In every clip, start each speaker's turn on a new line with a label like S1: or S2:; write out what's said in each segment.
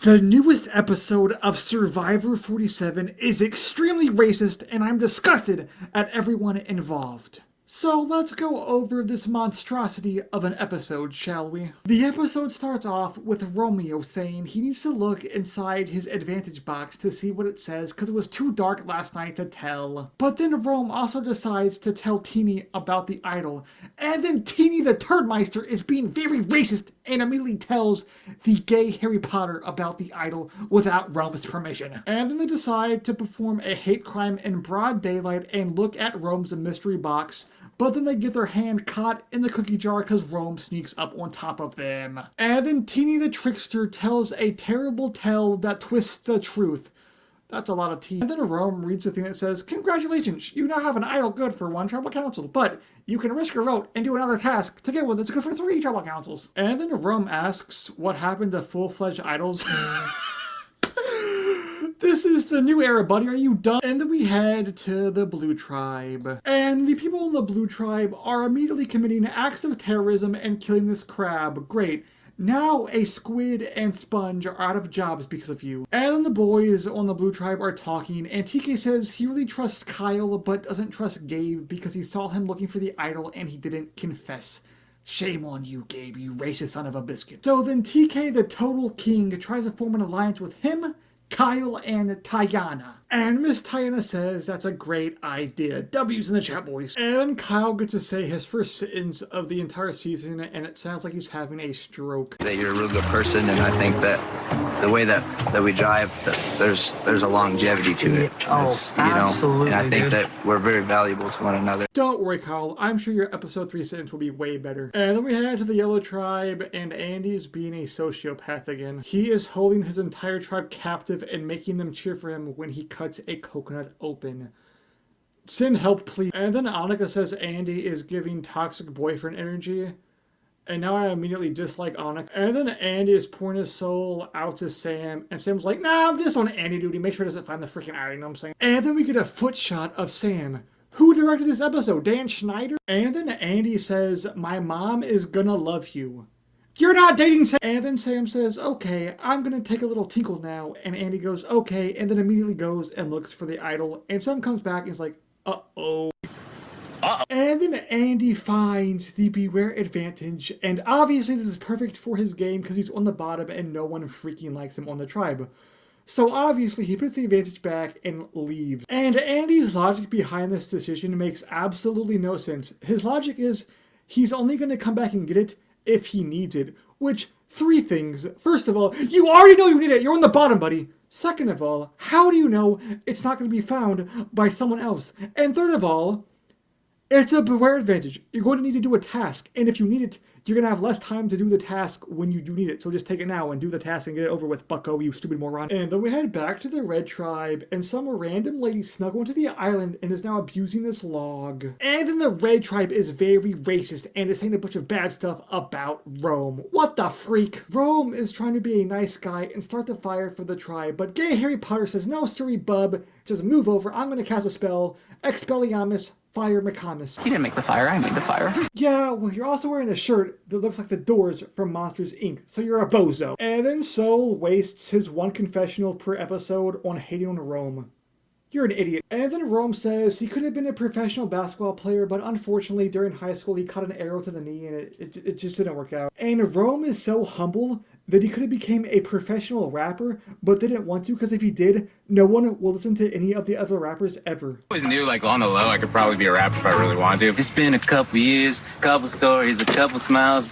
S1: The newest episode of Survivor 47 is extremely racist, and I'm disgusted at everyone involved. So let's go over this monstrosity of an episode, shall we? The episode starts off with Romeo saying he needs to look inside his advantage box to see what it says because it was too dark last night to tell. But then Rome also decides to tell Teeny about the idol, and then Teeny the Turdmeister is being very racist and immediately tells the gay Harry Potter about the idol without Rome's permission. And then they decide to perform a hate crime in broad daylight and look at Rome's mystery box, but then they get their hand caught in the cookie jar because Rome sneaks up on top of them. And then Teeny the Trickster tells a terrible tale that twists the truth. That's a lot of tea. And then Rome reads the thing that says, "Congratulations, you now have an idol good for 1 tribal council, but you can risk your vote and do another task to get one that's good for 3 tribal councils." And then Rome asks what happened to full-fledged idols. This is the new era, buddy. Are you done? And then we head to the Blue Tribe. And the people in the Blue Tribe are immediately committing acts of terrorism and killing this crab. Great. Now a squid and sponge are out of jobs because of you. And then the boys on the Blue Tribe are talking, and TK says he really trusts Kyle but doesn't trust Gabe because he saw him looking for the idol and he didn't confess. Shame on you, Gabe, you racist son of a biscuit. So then TK, the total king, tries to form an alliance with him, Kyle, and Tayana. And Miss Tayana says that's a great idea. W's in the chat, boys. And Kyle gets to say his first sentence of the entire season, and it sounds like he's having a stroke.
S2: That you're a real good person, and I think that the way that we drive, there's a longevity to it.
S3: Absolutely,
S2: and I think
S3: dude.
S2: that we're very valuable to one another.
S1: Don't worry, Kyle. I'm sure your episode 3 sentence will be way better. And then we head to the Yellow Tribe, and Andy's being a sociopath again. He is holding his entire tribe captive and making them cheer for him when he cuts a coconut open. Send help, please. And then Annika says Andy is giving toxic boyfriend energy. And now I immediately dislike Annika. And then Andy is pouring his soul out to Sam. And Sam's like, nah, I'm just on Andy duty. Make sure he doesn't find the freaking iron, you know what I'm saying? And then we get a foot shot of Sam. Who directed this episode? Dan Schneider? And then Andy says, my mom is gonna love you. You're not dating Sam. And then Sam says, okay, I'm gonna take a little tinkle now. And Andy goes, okay, and then immediately goes and looks for the idol. And Sam comes back and is like, uh-oh. And then Andy finds the Beware Advantage. And obviously this is perfect for his game because he's on the bottom and no one freaking likes him on the tribe. So obviously he puts the advantage back and leaves. And Andy's logic behind this decision makes absolutely no sense. His logic is he's only going to come back and get it if he needs it. Which, 3 things. First of all, you already know you need it. You're on the bottom, buddy. Second of all, how do you know it's not going to be found by someone else? And third of all, it's a Beware Advantage. You're going to need to do a task. And if you need it, you're going to have less time to do the task when you do need it. So just take it now and do the task and get it over with, bucko, you stupid moron. And then we head back to the Red Tribe, and some random lady snuck onto the island and is now abusing this log. And then the Red Tribe is very racist and is saying a bunch of bad stuff about Rome. What the freak? Rome is trying to be a nice guy and start the fire for the tribe, but gay Harry Potter says, no, sorry, bub. Says, move over, I'm going to cast a spell. Expelliarmus. Fire McComas.
S3: He didn't make the fire, I made the fire.
S1: Yeah, well, you're also wearing a shirt that looks like the doors from Monsters, Inc., so you're a bozo. And then Sol wastes his 1 confessional per episode on hating on Rome. You're an idiot. And then Rome says he could have been a professional basketball player, but unfortunately during high school he caught an arrow to the knee and it just didn't work out. And Rome is so humble that he could have became a professional rapper, but didn't want to because if he did, no one will listen to any of the other rappers ever.
S4: I always knew, like, on the low, I could probably be a rapper if I really wanted to. It's been a couple years, couple stories, a couple smiles,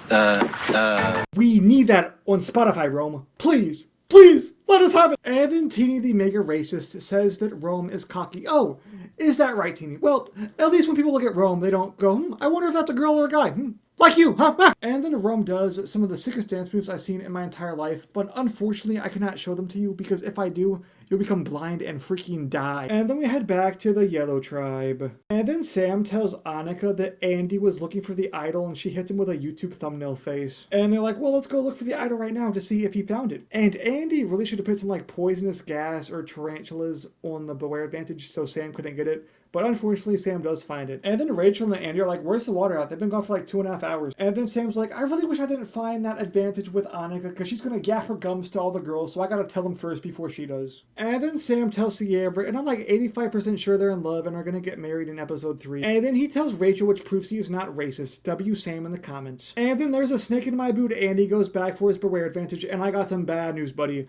S1: We need that on Spotify, Rome. Please, please, let us have it. And then Teeny the mega racist says that Rome is cocky. Oh, is that right, Teeny? Well, at least when people look at Rome, they don't go, I wonder if that's a girl or a guy. Like you, huh? And then Rome does some of the sickest dance moves I've seen in my entire life, but unfortunately I cannot show them to you because if I do, you'll become blind and freaking die. And then we head back to the Yellow Tribe. And then Sam tells Annika that Andy was looking for the idol and she hits him with a YouTube thumbnail face. And they're like, well, let's go look for the idol right now to see if he found it. And Andy really should have put some like poisonous gas or tarantulas on the Beware Advantage so Sam couldn't get it. But unfortunately, Sam does find it. And then Rachel and Andy are like, where's the water at? They've been gone for like 2.5 hours. And then Sam's like, I really wish I didn't find that advantage with Annika because she's going to gap her gums to all the girls, so I got to tell them first before she does. And then Sam tells Sierra, and I'm like 85% sure they're in love and are going to get married in episode 3. And then he tells Rachel, which proves he is not racist. W Sam in the comments. And then there's a snake in my boot. Andy goes back for his beware advantage, and I got some bad news, buddy.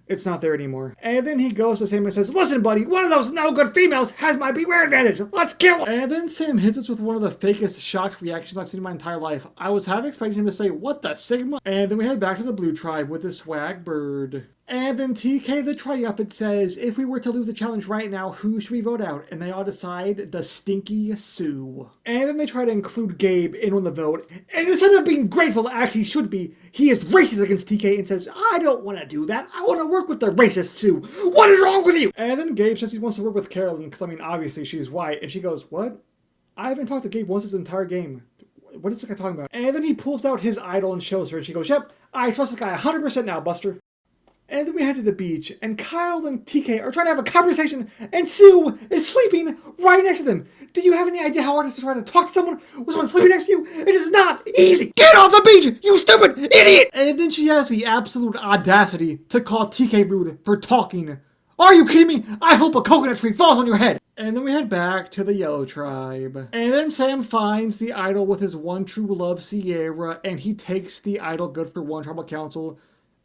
S1: It's not there anymore. And then he goes to Sam and says, listen, buddy, one of those no-good females has my beware advantage. Let's kill him. And then Sam hits us with one of the fakest shocked reactions I've seen in my entire life. I was half expecting him to say, what the Sigma? And then we head back to the Blue Tribe with the swag bird. And then TK the Triumphant says, if we were to lose the challenge right now, who should we vote out? And they all decide the Stinky Sue. And then they try to include Gabe in on the vote. And instead of being grateful, as he should be, he is racist against TK and says, I don't want to do that. I want to work with the racist Sue. What is wrong with you? And then Gabe says he wants to work with Carolyn because, I mean, obviously she's white. And she goes, what? I haven't talked to Gabe once this entire game. What is this guy talking about? And then he pulls out his idol and shows her. And she goes, yep, I trust this guy 100% now, Buster. And then we head to the beach, and Kyle and TK are trying to have a conversation, and Sue is sleeping right next to them. Do you have any idea how hard it is to try to talk to someone with someone sleeping next to you? It is not easy. Get off the beach, you stupid idiot! And then she has the absolute audacity to call TK rude for talking. Are you kidding me? I hope a coconut tree falls on your head. And then we head back to the Yellow Tribe. And then Sam finds the idol with his one true love, Sierra, and he takes the idol good for one tribal council.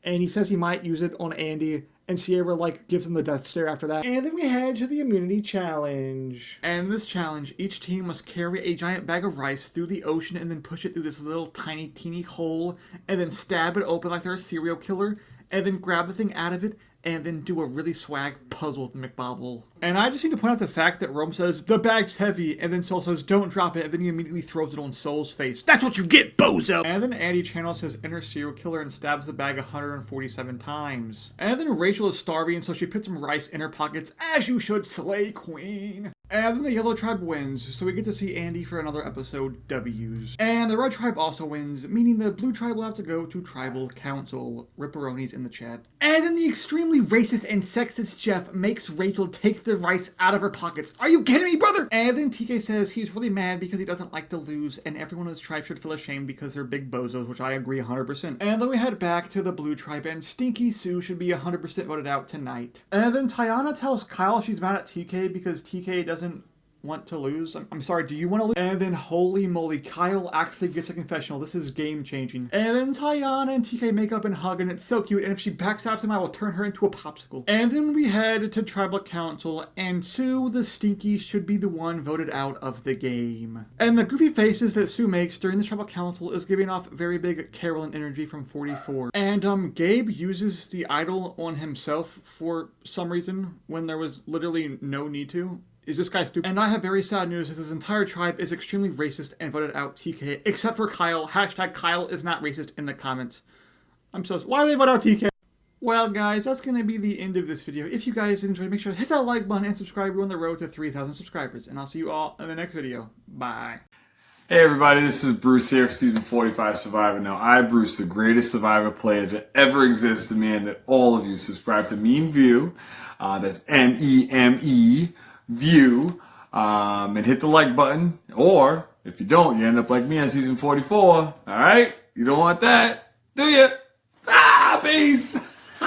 S1: And he says he might use it on Andy, and Sierra, like, gives him the death stare after that. And then we head to the immunity challenge. And in this challenge, each team must carry a giant bag of rice through the ocean and then push it through this little tiny, teeny hole, and then stab it open like they're a serial killer, and then grab the thing out of it, and then do a really swag puzzle with McBobble. And I just need to point out the fact that Rome says, the bag's heavy, and then Soul says, don't drop it, and then he immediately throws it on Soul's face. That's what you get, bozo! And then Andy channels his inner serial killer and stabs the bag 147 times. And then Rachel is starving, so she puts some rice in her pockets, as you should, Slay Queen. And then the Yellow Tribe wins, so we get to see Andy for another episode, W's. And the Red Tribe also wins, meaning the Blue Tribe will have to go to Tribal Council. Ripperonis in the chat. And then the extremely racist and sexist Jeff makes Rachel take the rice out of her pockets. Are you kidding me, brother? And then TK says he's really mad because he doesn't like to lose, and everyone in his tribe should feel ashamed because they're big bozos, which I agree 100%. And then we head back to the Blue Tribe, and Stinky Sue should be 100% voted out tonight. And then Tiana tells Kyle she's mad at TK because TK doesn't want to lose. I'm sorry, do you want to lose? And then holy moly, Kyle actually gets a confessional. This is game changing. And then Tiana and TK make up and hug, and it's so cute, and if she backstabs him, I will turn her into a popsicle. And then we head to Tribal Council, and Sue the Stinky should be the one voted out of the game. And the goofy faces that Sue makes during the Tribal Council is giving off very big Carolyn energy from 44. And Gabe uses the idol on himself for some reason when there was literally no need to. Is this guy stupid? And I have very sad news that this entire tribe is extremely racist and voted out TK, except for Kyle. Hashtag Kyle is not racist in the comments. I'm so sorry. Why do they vote out TK? Well, guys, that's going to be the end of this video. If you guys enjoyed, make sure to hit that like button and subscribe. We're on the road to 3,000 subscribers. And I'll see you all in the next video. Bye.
S5: Hey everybody, this is Bruce here for Season 45 Survivor. Now, I, Bruce, the greatest Survivor player to ever exist, demand that all of you subscribe to Meme View. That's M-E-M-E. View, and hit the like button, or if you don't, you end up like me on Season 44, alright? You don't want that, do you? Peace!